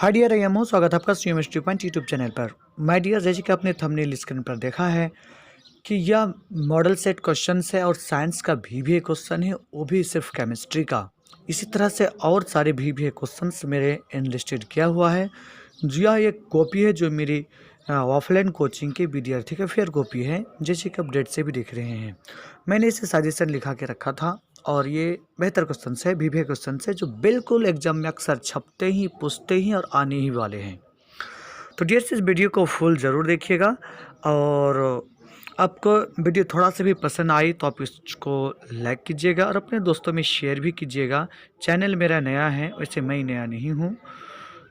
Hi dear IMO, स्वागत है आपका केमिस्ट्री पॉइंट यूट्यूब चैनल पर। माय डियर, जैसे कि आपने थंबनेल स्क्रीन पर देखा है कि यह मॉडल सेट क्वेश्चन है और साइंस का भी एक क्वेश्चन है, वो भी सिर्फ केमिस्ट्री का। इसी तरह से और सारे भी क्वेश्चंस मेरे एनलिस्टेड किया हुआ है। यह एक कॉपी है जो मेरी ऑफलाइन कोचिंग के विद्यार्थी का फेयर कॉपी है, जैसे कि अपडेट से भी दिख रहे हैं। मैंने इसे सजेशन लिखा के रखा था और ये बेहतर क्वेश्चन है, भी क्वेश्चन है जो बिल्कुल एग्जाम में अक्सर छपते ही, पूछते ही और आने ही वाले हैं। तो डियर इस वीडियो को फुल ज़रूर देखिएगा और आपको वीडियो थोड़ा सा भी पसंद आई तो आप इसको लाइक कीजिएगा और अपने दोस्तों में शेयर भी कीजिएगा। चैनल मेरा नया है, वैसे मैं नया नहीं हूँ।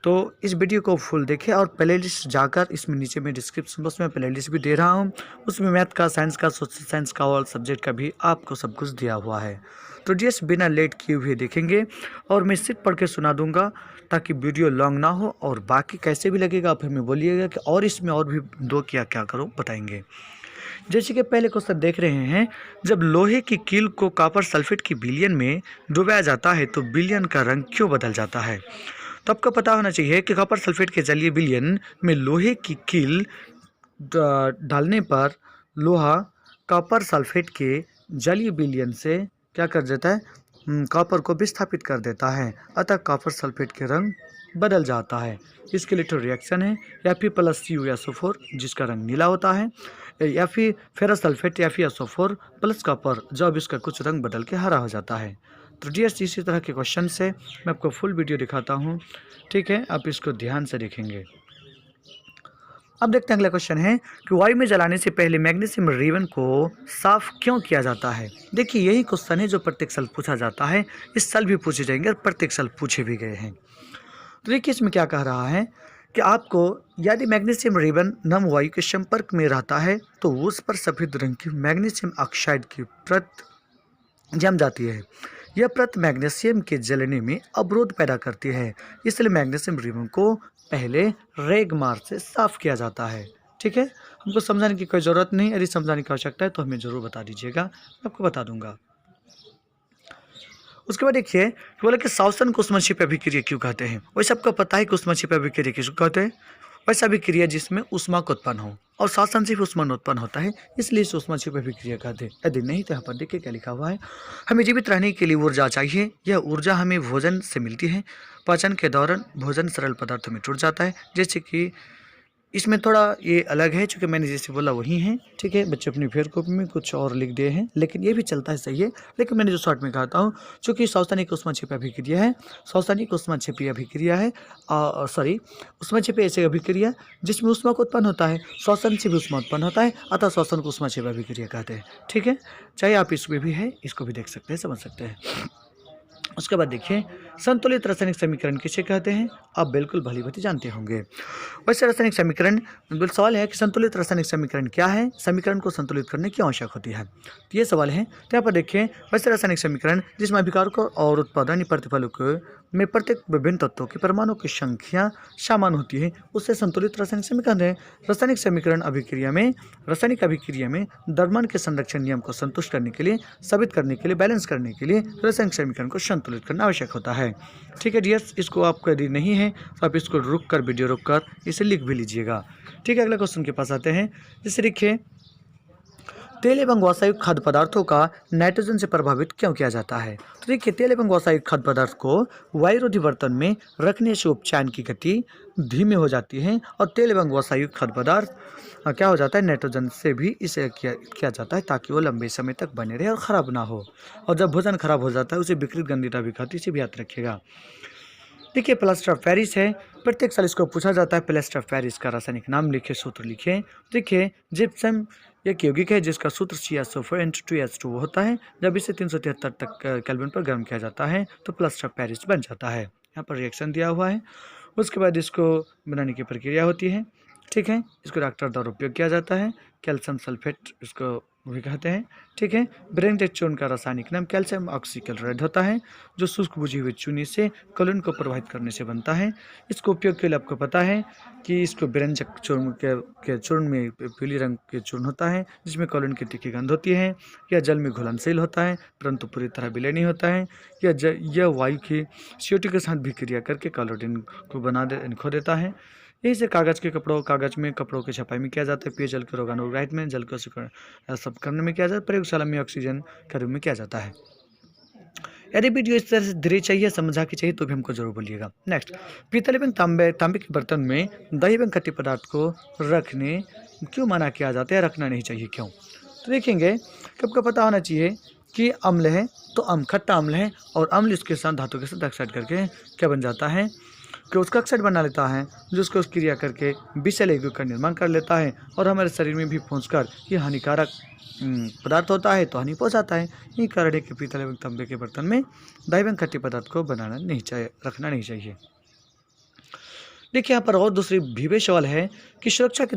तो इस वीडियो को फुल देखें और प्ले लिस्ट जाकर इसमें नीचे में डिस्क्रिप्शन बॉक्स में प्ले लिस्ट भी दे रहा हूँ। उसमें मैथ का, साइंस का, सोशल साइंस का और सब्जेक्ट का भी आपको सब कुछ दिया हुआ है। तो डियर्स बिना लेट किए हुए देखेंगे और मैं सिर्फ पढ़ के सुना दूंगा ताकि वीडियो लॉन्ग ना हो। और बाकी कैसे भी लगेगा आप हमें बोलिएगा कि और इसमें और भी दो क्या क्या करो बताएंगे। जैसे कि पहले क्वेश्चन देख रहे हैं, जब लोहे की कील को कॉपर सल्फेट की विलयन में डुबाया जाता है तो विलयन का रंग क्यों बदल जाता है। तो आपको पता होना चाहिए कि कॉपर सल्फेट के जलीय विलयन में लोहे की कील डालने पर लोहा कॉपर सल्फेट के जलीय विलयन से क्या कर देता है, कॉपर को विस्थापित कर देता है, अतः कॉपर सल्फेट के रंग बदल जाता है। इसके लिए तो रिएक्शन है Fe+CuSO4 जिसका रंग नीला होता है, या फिर फेरस सल्फेट या फिर SO4 प्लस कॉपर जब इसका कुछ रंग बदल के हरा हो जाता है। तो डियर्स इसी तरह के क्वेश्चन से मैं आपको फुल वीडियो दिखाता हूँ, ठीक है, आप इसको ध्यान से देखेंगे। अब देखते हैं अगला क्वेश्चन है कि वायु में जलाने से पहले मैग्नीशियम रिबन को साफ क्यों किया जाता है। देखिए यही क्वेश्चन है जो प्रत्येक साल पूछा जाता है, इस साल भी पूछे जाएंगे और प्रत्येक साल पूछे भी गए हैं। तो देखिए इसमें क्या कह रहा है कि आपको यदि मैग्नीशियम रिबन नम वायु के संपर्क में रहता है तो उस पर सफ़ेद रंग की मैग्नीशियम ऑक्साइड की परत जम जाती है। यह परत मैग्नीशियम के जलने में अवरोध पैदा करती है, इसलिए मैग्नीशियम रिबन को पहले रेगमार से साफ किया जाता है। ठीक है, हमको समझाने की कोई ज़रूरत नहीं, यदि समझाने की आवश्यकता है तो हमें ज़रूर बता दीजिएगा, मैं आपको बता दूंगा। उसके बाद देखिए बोले कि श्वसन को ऊष्मक्षेपी अभिक्रिया क्यों कहते हैं। वैसे आपको पता है कि ऊष्मक्षेपी अभिक्रिया किसको कहते हैं। वैसा अभिक्रिया जिसमें ऊष्मा का उत्पन्न हो और श्वसन से भी ऊष्मा उत्पन्न होता है, इसलिए इसे ऊष्मक्षेपी अभिक्रिया कहते हैं। यदि नहीं तो यहाँ पर देखिए क्या लिखा हुआ है, हमें जीवित रहने के लिए ऊर्जा चाहिए। यह ऊर्जा हमें भोजन से मिलती है। पाचन के दौरान भोजन सरल पदार्थों में टूट जाता है, जैसे कि इसमें थोड़ा ये अलग है, चूँकि मैंने जैसे बोला वही है। ठीक है, बच्चे अपनी फेयर कॉपी में कुछ और लिख दिए हैं, लेकिन ये भी चलता है, सही है। लेकिन मैंने जो शॉर्ट में कहता हूँ, चूँकि श्वसनिक ऊष्मक्षेपी अभिक्रिया है, श्वसनिक ऊष्मक्षेपी अभिक्रिया है, सॉरी ऊष्मक्षेपी ऐसी अभिक्रिया जिसमें ऊष्मा का उत्पन्न होता है, श्वसन से भी ऊष्मा उत्पन्न होता है, अतः श्वसन को ऊष्मक्षेपी अभिक्रिया कहते हैं। ठीक है, चाहे आप इसमें भी है, इसको भी देख सकते हैं, समझ सकते हैं। उसके बाद देखिए संतुलित रासायनिक समीकरण किसे कहते हैं, आप बिल्कुल भली भांति जानते होंगे। वैसे रासायनिक समीकरण, सवाल है कि संतुलित रासायनिक समीकरण क्या है, समीकरण को संतुलित करने की आवश्यक होती है, तो ये सवाल है। तो यहाँ पर देखिए वैसे रासायनिक समीकरण जिसमें अभिकारकों और उत्पादन प्रतिफलों के में प्रत्येक विभिन्न तत्वों की परमाणु की संख्या समान होती है, उससे संतुलित रासायनिक समीकरण है। रासायनिक समीकरण रासायनिक अभिक्रिया में द्रव्यमान के संरक्षण नियम को संतुष्ट करने के लिए, साबित करने के लिए, बैलेंस करने के लिए रासायनिक समीकरण को संतुलित करना आवश्यक होता है। ठीक है डियर्स, इसको आपको यदि नहीं है तो आप इसको रुक कर, वीडियो रुक कर इसे लिख भी लीजिएगा। ठीक है, अगले क्वेश्चन के पास आते हैं। जैसे देखिए तेल एवं वसायुक्त खाद्य पदार्थों का नाइट्रोजन से प्रभावित क्यों किया जाता है। तो देखिए तेल एवं वसायुक्त खाद्य पदार्थ को वायुरोधी बर्तन में रखने से उपचयन की गति धीमी हो जाती है और तेल एवं वसायुक्त खाद्य पदार्थ क्या हो जाता है, नाइट्रोजन से भी इसे किया जाता है ताकि वो लंबे समय तक बने रहे और ख़राब ना हो। और जब भोजन खराब हो जाता है उसे विकृत गंधीता भी खाती, इसे भी याद रखिएगा। देखिए प्लास्टर ऑफ पेरिस है, प्रत्येक साल इसको पूछा जाता है। प्लास्टर ऑफ पेरिस का रासायनिक नाम लिखे, सूत्र लिखे। देखिए जिप्सम एक यौगिक है जिसका सूत्र CaSO4N2 होता है। जब इसे 373 तक केल्विन पर गर्म किया जाता है तो प्लास्टर ऑफ पेरिस बन जाता है। यहाँ पर रिएक्शन दिया हुआ है। उसके बाद इसको बनाने की प्रक्रिया होती है। ठीक है, इसको डॉक्टर द्वारा उपयोग किया जाता है। कैल्शियम सल्फेट इसको भी कहते हैं। ठीक है, ब्रेनडेड चूर्ण का रासायनिक नाम कैल्शियम ऑक्सीक्लोराइड होता है, जो शुष्क बुझी हुई चूनी से क्लोरीन को प्रभावित करने से बनता है। इसको उपयोग के लिए आपको पता है कि इसको बेरंजक चूर्ण के चूर्ण में पीली रंग के चूर्ण होता है, जिसमें क्लोरीन की तीखी गंध होती है। यह जल में घुलनशील होता है, परंतु पूरी तरह विलय नहीं होता है। यह वायु की CO2 के साथ भी क्रिया करके क्लोरीन को खो देता है। यही से कागज़ में कपड़ों की छपाई में किया जाता है, पेयजल के रोगाणुग्रहित में, जल को सब करने में किया जाता है, प्रयोगशाला में ऑक्सीजन के रूप में किया जाता है। यदि वीडियो इस तरह से धीरे चाहिए, समझा के चाहिए, तो भी हमको जरूर बोलिएगा। नेक्स्ट, पीतल एवं तांबे के बर्तन में दही एवं खट्टे पदार्थ को रखने क्यों मना किया जाता है, रखना नहीं चाहिए क्यों? तो देखेंगे कि आपको पता होना चाहिए कि अम्ल है तो खट्टा अम्ल है, और अम्ल इसके साथ धातु के साथ ऑक्साइड करके क्या बन जाता है कि उसका ऑक्साइड बना लेता है, जो उसको क्रिया करके विषैले यौगिक का निर्माण कर लेता है और हमारे शरीर में भी पहुंचकर ये हानिकारक पदार्थ होता है, तो हानि पहुंचाता है। यही कारण है कि पीतल एवं तांबे के बर्तन में दही एवं खट्टे पदार्थ को रखना नहीं चाहिए। देखिए, यहाँ पर और दूसरी भी सवाल है कि सुरक्षा की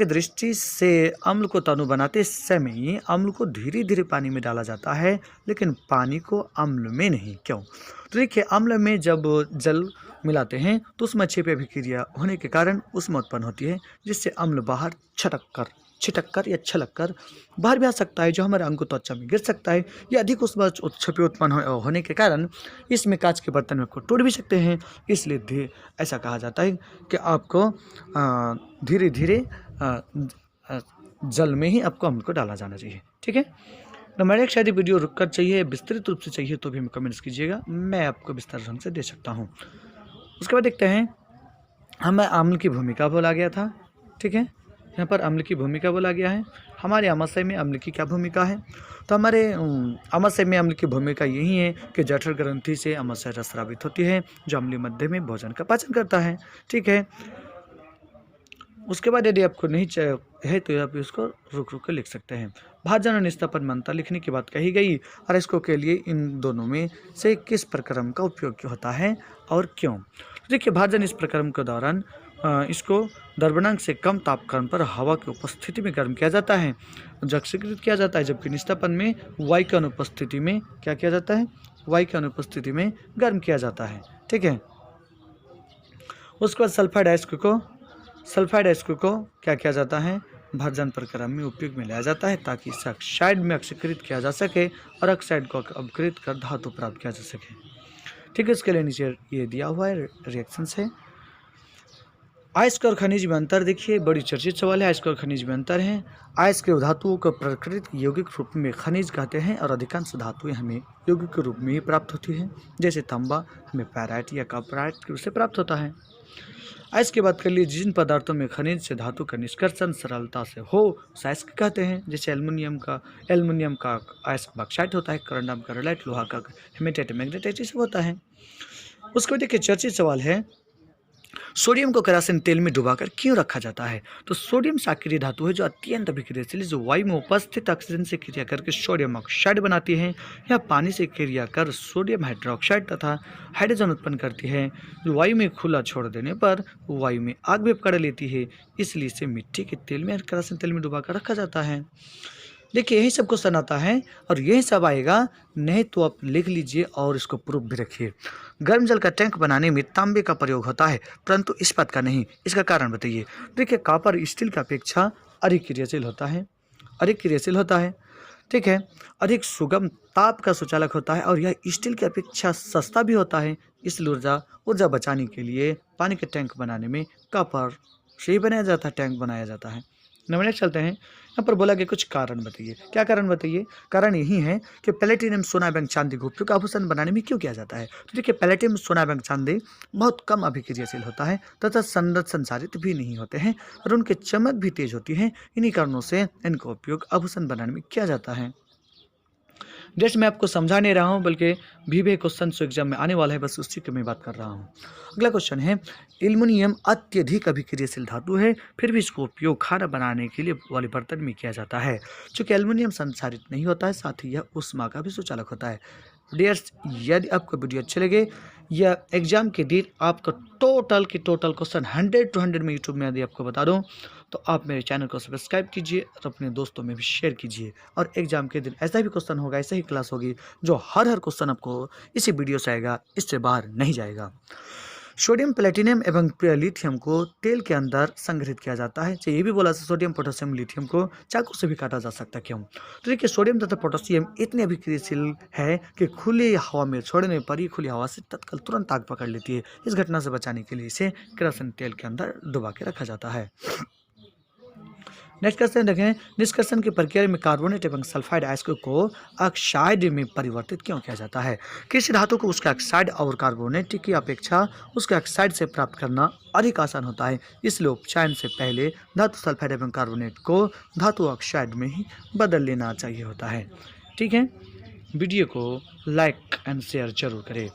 दृष्टि से अम्ल को तनु बनाते समय अम्ल को धीरे धीरे पानी में डाला जाता है, लेकिन पानी को अम्ल में नहीं, क्यों? तो देखिए, अम्ल में जब जल मिलाते हैं तो उसमें छिपे अभिक्रिया होने के कारण उसमें उत्पन्न होती है, जिससे अम्ल बाहर छिटक कर या छलक कर बाहर भी आ सकता है, जो हमारे अंग त्वचा में गिर सकता है। या अधिक उसमें छपे उत्पन्न होने के कारण इसमें कांच के बर्तन में को टूट भी सकते हैं। इसलिए ऐसा कहा जाता है कि आपको धीरे धीरे जल में ही आपको अम्ल को डाला जाना चाहिए। ठीक है, तो मेरे एक शायद वीडियो रुक कर चाहिए, विस्तृत रूप से चाहिए, तो भी हमें कमेंट्स कीजिएगा, मैं आपको विस्तार ढंग से दे सकता हूँ। उसके बाद देखते हैं, हमें अम्ल की भूमिका बोला गया था। ठीक है, यहाँ पर अम्ल की भूमिका बोला गया है। हमारे आमाशय में अम्ल की क्या भूमिका है? तो हमारे आमाशय में अम्ल की भूमिका यही है कि जठर ग्रंथि से आमाशय रस स्रावित होती है, जो अम्लीय मध्य में भोजन का पाचन करता है। ठीक है, उसके बाद यदि आपको नहीं है तो आप इसको रुक कर लिख सकते हैं। भाजन और निस्तापन मंत्र लिखने की बात कही गई, और इसको के लिए इन दोनों में से किस प्रक्रम का उपयोग होता है और क्यों? देखिए, भाजन इस प्रक्रम के दौरान इसको द्रवणांक से कम तापक्रम पर हवा की उपस्थिति में गर्म किया जाता है, जक्षीकृत किया जाता है, जबकि निस्तापन में वायु की अनुपस्थिति में क्या किया जाता है? वायु की अनुपस्थिति में गर्म किया जाता है। ठीक है, उसके बाद सल्फाइड आयस्क को क्या किया जाता है? भाजन प्रक्रम में उपयोग में लिया जाता है, ताकि इसे ऑक्साइड में ऑक्सीकृत किया जा सके और ऑक्साइड को अपकृत कर धातु प्राप्त किया जा सके। ठीक है, इसके लिए नीचे ये दिया हुआ है रिएक्शंस है। अयस्क और खनिज में अंतर देखिए, बड़ी चर्चित सवाल है। अयस्क और खनिज में अंतर है। अयस्क के धातुओं को प्राकृतिक यौगिक रूप में खनिज कहते हैं, और अधिकांश धातुएं हमें यौगिक के रूप में ही प्राप्त होती हैं, जैसे तांबा हमें पैराइट या कॉपराइट के रूप से प्राप्त होता है। अयस्क की बात कर लीजिए, जिन पदार्थों में खनिज से धातु का निष्कर्षण सरलता से हो उसे अयस्क कहते हैं, जैसे एल्युमिनियम का अयस्क बॉक्साइट होता है, करंडम का रेलाइट, लोहा का हेमेटाइट, मैग्नेटाइट, ये सब होता है। उसके बाद देखिए, चर्चित सवाल है, सोडियम को केरासिन तेल में डुबाकर क्यों रखा जाता है? तो सोडियम सक्रिय धातु है, जो अत्यंत अभिक्रियाशील, जो वायु में उपस्थित ऑक्सीजन से क्रिया करके सोडियम ऑक्साइड बनाती है, या पानी से क्रिया कर सोडियम हाइड्रोक्साइड तथा हाइड्रोजन उत्पन्न करती है, जो वायु में खुला छोड़ देने पर वायु में आग भी पकड़ लेती है। इसलिए इसे मिट्टी के तेल में, केरासिन तेल में डुबाकर रखा जाता है। देखिए, यही सब क्वेश्चन आता है और यही सब आएगा, नहीं तो आप लिख लीजिए और इसको प्रूफ भी रखिए। गर्म जल का टैंक बनाने में तांबे का प्रयोग होता है, परंतु इस्पात का नहीं। इसका कारण बताइए। देखिए, कॉपर स्टील की अपेक्षा अधिक क्रियाशील होता है। ठीक है, अधिक सुगम ताप का सुचालक होता है, और यह स्टील की अपेक्षा सस्ता भी होता है। इसलिए ऊर्जा बचाने के लिए पानी के टैंक बनाने में कॉपर से ही टैंक बनाया जाता है। नंबर 1 चलते हैं। यहाँ पर बोला गया कुछ कारण बताइए। क्या कारण बताइए? कारण यही है कि प्लेटिनम, सोना एवं चांदी का उपयोग आभूषण बनाने में क्यों किया जाता है? तो देखिए, प्लेटिनम, सोना एवं चांदी बहुत कम अभिक्रियाशील होता है तथा संसारित भी नहीं होते हैं, और उनकी चमक भी तेज होती है। इन्हीं कारणों से इनका उपयोग आभूषण बनाने में किया जाता है। जस्ट मैं आपको समझा नहीं रहा हूँ, बल्कि भी क्वेश्चन एग्जाम में आने वाला है, बस उसी की मैं बात कर रहा हूँ। अगला क्वेश्चन है, एल्युमिनियम अत्यधिक अभिक्रियाशील धातु है, फिर भी इसको उपयोग खाना बनाने के लिए वाले बर्तन में किया जाता है। चूँकि एल्युमिनियम संसारित नहीं होता है, साथ ही यह ऊष्मा का भी सुचालक होता है। डियर्स, यदि आपको वीडियो अच्छे लगे या एग्जाम के दिन आपका टोटल क्वेश्चन 100 to 100 में यूट्यूब में यदि आपको बता दूँ तो आप मेरे चैनल को सब्सक्राइब कीजिए और अपने दोस्तों में भी शेयर कीजिए। और एग्जाम के दिन ऐसा भी क्वेश्चन होगा, ऐसा ही क्लास होगी जो हर क्वेश्चन आपको इसी वीडियो से आएगा, इससे बाहर नहीं जाएगा। सोडियम, प्लेटिनम एवं लिथियम को तेल के अंदर संग्रहित किया जाता है। तो ये भी बोला सोडियम, पोटेशियम, लिथियम को चाकू से भी काटा जा सकता है। क्यों? तो देखिए, सोडियम तथा पोटेशियम इतने अभिक्रियाशील है कि खुली हवा में छोड़ने पर ही खुली हवा से तत्काल तुरंत आग पकड़ लेती है। इस घटना से बचाने के लिए इसे केरोसिन तेल के अंदर डुबा के रखा जाता है। नेक्स्ट क्वेश्चन देखें, निष्कर्षण की प्रक्रिया में कार्बोनेट एवं सल्फाइड अयस्क को ऑक्साइड में परिवर्तित क्यों किया जाता है? किसी धातु को उसके ऑक्साइड और कार्बोनेट की अपेक्षा उसके ऑक्साइड से प्राप्त करना अधिक आसान होता है, इसलिए उपचयन से पहले धातु सल्फाइड एवं कार्बोनेट को धातु ऑक्साइड में ही बदल लेना चाहिए होता है। ठीक है, वीडियो को लाइक एंड शेयर जरूर करें।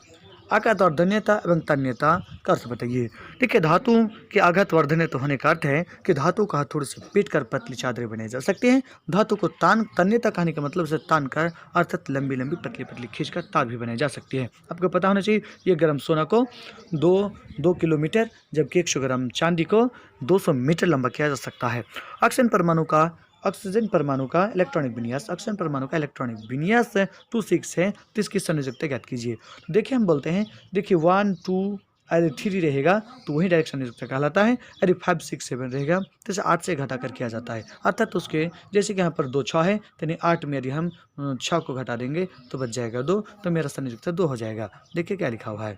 आघात और धन्यता एवं तन्यता का अर्थ बताइए। देखिए, धातुओं के आघात और धन्यता होने का अर्थ है कि धातु का हथौड़े से पीट कर पतली चादरें बनाई जा सकती हैं। धातु को तन्यता कहने का मतलब से तान कर अर्थात लंबी लंबी पतली पतली खींचकर तार भी बनाई जा सकती है। आपको पता होना चाहिए, ये ग्राम सोना को 2 किलोमीटर, जबकि 100 ग्राम चांदी को 200 मीटर लंबा किया जा सकता है। ऑक्सीजन परमाणु का इलेक्ट्रॉनिक विन्यास, ऑक्सीजन परमाणु का इलेक्ट्रॉनिक विन्यास 26 है, तो इसकी संयोजकता ज्ञात कीजिए। तो देखिए, हम बोलते हैं, देखिए 1 2 यदि 3 रहेगा तो वही डायरेक्ट संयोजकता कहलाता है। यदि 5 6 7 रहेगा तो इसे 8 से घटा कर किया जाता है। अर्थात उसके जैसे कि यहाँ पर 2 6 है, यानी 8 में यदि हम 6 को घटा देंगे तो बच जाएगा 2, तो मेरा संयोजकता 2 हो जाएगा। देखिए क्या लिखा हुआ है।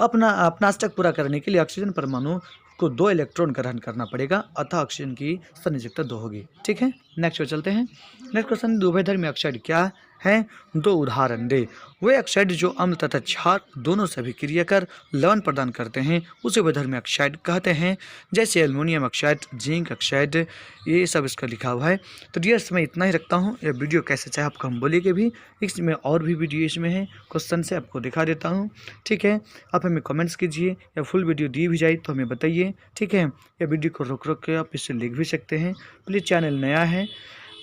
अपना अष्टक पूरा करने के लिए ऑक्सीजन परमाणु को 2 इलेक्ट्रॉन ग्रहण करना पड़ेगा, अतः ऑक्सीजन की संयोजकता 2 होगी। ठीक है, नेक्स्ट पे चलते हैं। नेक्स्ट क्वेश्चन, उभयधर्मी ऑक्साइड क्या है? 2 उदाहरण दे। वे ऑक्साइड जो अम्ल तथा क्षार दोनों से अभिक्रिया कर लवण प्रदान करते हैं उसे उभयधर्मी ऑक्साइड कहते हैं, जैसे एल्युमिनियम ऑक्साइड, जिंक ऑक्साइड, ये सब इसका लिखा हुआ है। तो डियर्स, मैं इतना ही रखता हूँ। यह वीडियो कैसे चाहे आपको हम बोलेंगे भी, इसमें और भी वीडियो इसमें है, क्वेश्चन से आपको दिखा देता हूँ। ठीक है, आप हमें कमेंट्स कीजिए या फुल वीडियो दी भी जाए तो हमें बताइए। ठीक है, या वीडियो को रोक रोक के आप इसे लिख भी सकते हैं। प्लीज़, चैनल नया है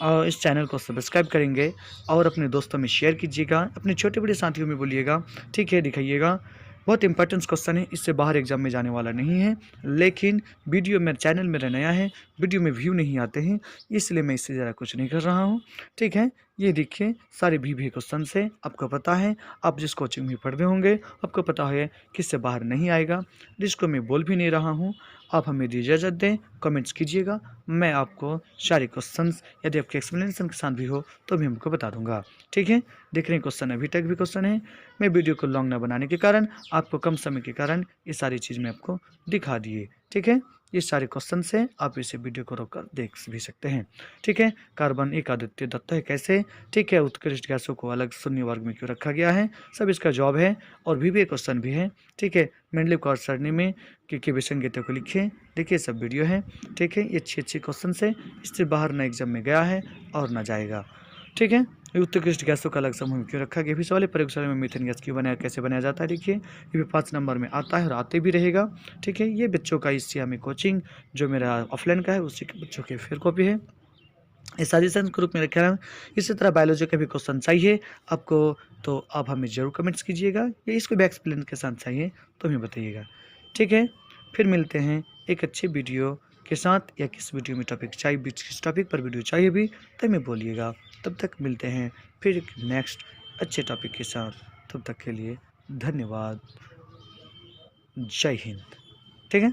और इस चैनल को सब्सक्राइब करेंगे और अपने दोस्तों में शेयर कीजिएगा, अपने छोटे बड़े साथियों में बोलिएगा। ठीक है, दिखाइएगा। बहुत इंपॉर्टेंट क्वेश्चन है, इससे बाहर एग्जाम में जाने वाला नहीं है, लेकिन वीडियो में चैनल मेरा नया है, वीडियो में व्यू नहीं आते हैं, इसलिए मैं इससे ज़रा कुछ नहीं कर रहा हूँ। ठीक है, ये देखिए सारे भी क्वेश्चन से आपको पता है, आप जिस कोचिंग में पढ़ रहे होंगे आपको पता है कि इससे बाहर नहीं आएगा, जिसको मैं बोल भी नहीं रहा हूँ। आप हमें इजाज़त दें, कमेंट्स कीजिएगा, मैं आपको सारे क्वेश्चंस यदि आपके एक्सप्लेनेशन के साथ भी हो तो भी हमको बता दूंगा। ठीक है, देख रहे हैं क्वेश्चन अभी तक भी क्वेश्चन है। मैं वीडियो को लॉन्ग ना बनाने के कारण, आपको कम समय के कारण ये सारी चीज़ मैं आपको दिखा दिए। ठीक है, ये सारे क्वेश्चन से आप इसे वीडियो को रोककर देख भी सकते हैं। ठीक है, कार्बन एक अद्वितीय तत्व है कैसे? ठीक है, उत्कृष्ट गैसों को अलग शून्य वर्ग में क्यों रखा गया है? सब इसका जवाब है और भी क्वेश्चन भी है। ठीक है, मेंडलीव और सरणी में कि विसंगतियों को लिखिए। देखिए सब वीडियो है। ठीक है, ये अच्छे क्वेश्चन से, इससे बाहर ना एग्जाम में गया है और ना जाएगा। ठीक है, उत्कृष्ट गैसों का अलग समूह में क्यों रखा गया? भी सवाल है, प्रयोगशाला में मीथेन गैस क्यों बनाया, कैसे बनाया जाता है? देखिए, ये भी 5 नंबर में आता है और आते भी रहेगा। ठीक है, ये बच्चों का इस में कोचिंग जो मेरा ऑफलाइन का है उसी के बच्चों के फिर कॉपी है, ये सजेशन के रूप में रखा है। इसी तरह बायोलॉजी का भी क्वेश्चन चाहिए आपको तो आप हमें जरूर कमेंट्स कीजिएगा, या इसको भी एक्सप्लेन के साथ चाहिए तो हमें बताइएगा। ठीक है, फिर मिलते हैं एक अच्छी वीडियो के साथ, या किस वीडियो में टॉपिक चाहिए, किस टॉपिक पर वीडियो चाहिए भी तो हमें बोलिएगा। तब तक मिलते हैं फिर एक नेक्स्ट अच्छे टॉपिक के साथ। तब तक के लिए धन्यवाद, जय हिंद। ठीक है।